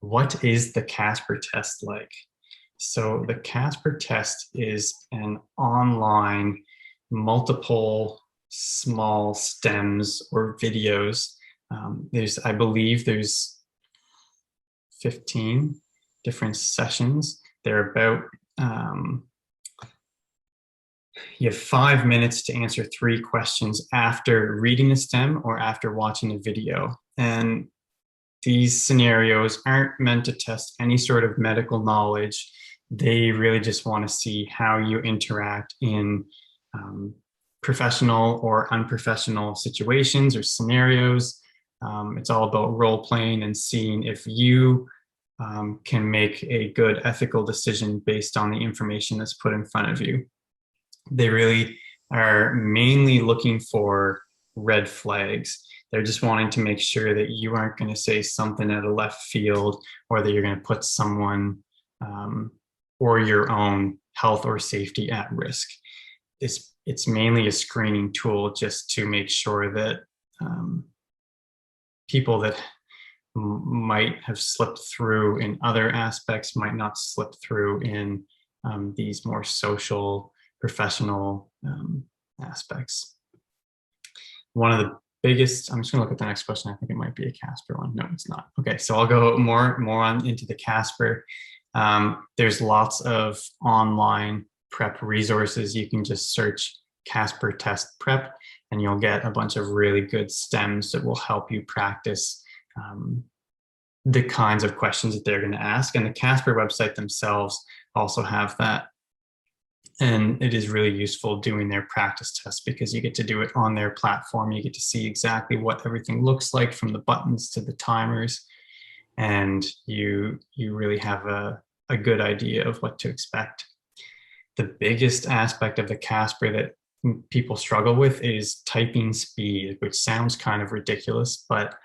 What is the CASPer test like? So the CASPer test is an online multiple small stems or videos. I believe there's 15 different sessions. They're about, you have 5 minutes to answer 3 questions after reading the stem or after watching the video. And these scenarios aren't meant to test any sort of medical knowledge. They really just want to see how you interact in professional or unprofessional situations or scenarios. It's all about role playing and seeing if you can make a good ethical decision based on the information that's put in front of you. They really are mainly looking for red flags. They're just wanting to make sure that you aren't going to say something out of left field, or that you're going to put someone or your own health or safety at risk. It's mainly a screening tool just to make sure that people that might have slipped through in other aspects might not slip through in these more social, professional aspects. One of the biggest, I'm just going to look at the next question. I think it might be a CASPer one. No, it's not. Okay, so I'll go more on into the CASPer. There's lots of online prep resources. You can just search CASPer test prep and you'll get a bunch of really good stems that will help you practice the kinds of questions that they're going to ask. And the CASPer website themselves also have that. And it is really useful doing their practice tests because you get to do it on their platform. You get to see exactly what everything looks like, from the buttons to the timers. And you really have a good idea of what to expect. The biggest aspect of the CASPer that people struggle with is typing speed, which sounds kind of ridiculous, but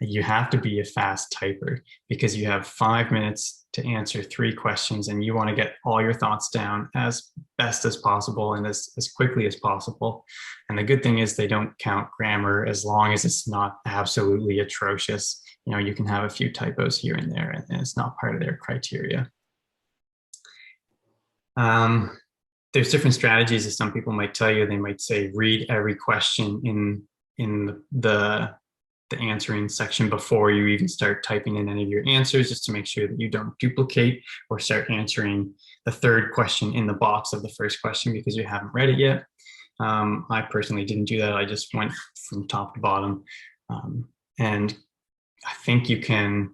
you have to be a fast typer because you have 5 minutes to answer 3 questions and you want to get all your thoughts down as best as possible and as quickly as possible. And the good thing is they don't count grammar as long as it's not absolutely atrocious. You know, you can have a few typos here and there and it's not part of their criteria. There's different strategies that some people might tell you. They might say, read every question in the answering section before you even start typing in any of your answers, just to make sure that you don't duplicate or start answering the 3rd question in the box of the 1st question because you haven't read it yet. I personally didn't do that. I just went from top to bottom. And I think you can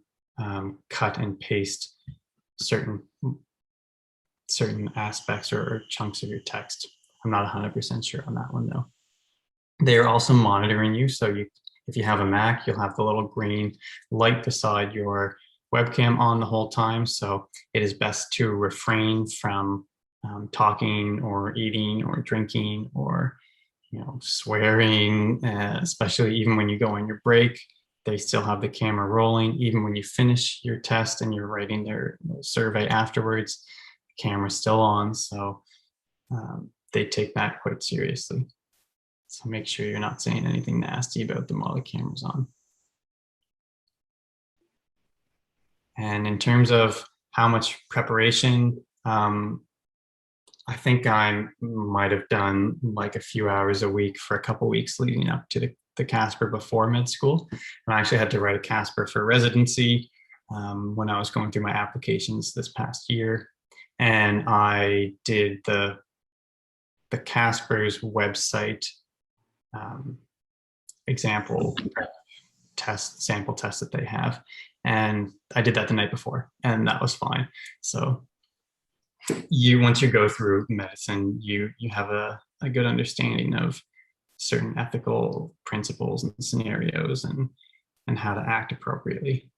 cut and paste certain aspects or chunks of your text. I'm not 100% sure on that one though. They are also monitoring you. So if you have a Mac, you'll have the little green light beside your webcam on the whole time. So it is best to refrain from talking or eating or drinking or swearing, especially even when you go on your break. They still have the camera rolling. Even when you finish your test and you're writing their survey afterwards, the camera's still on. So they take that quite seriously. So make sure you're not saying anything nasty about them while the camera's on. And in terms of how much preparation, I think I might have done like a few hours a week for a couple of weeks leading up to the CASPer before med school. And I actually had to write a CASPer for residency when I was going through my applications this past year. And I did the CASPer's website example sample test that they have, and I did that the night before and that was fine. So once you go through medicine, you have a good understanding of certain ethical principles and scenarios and how to act appropriately.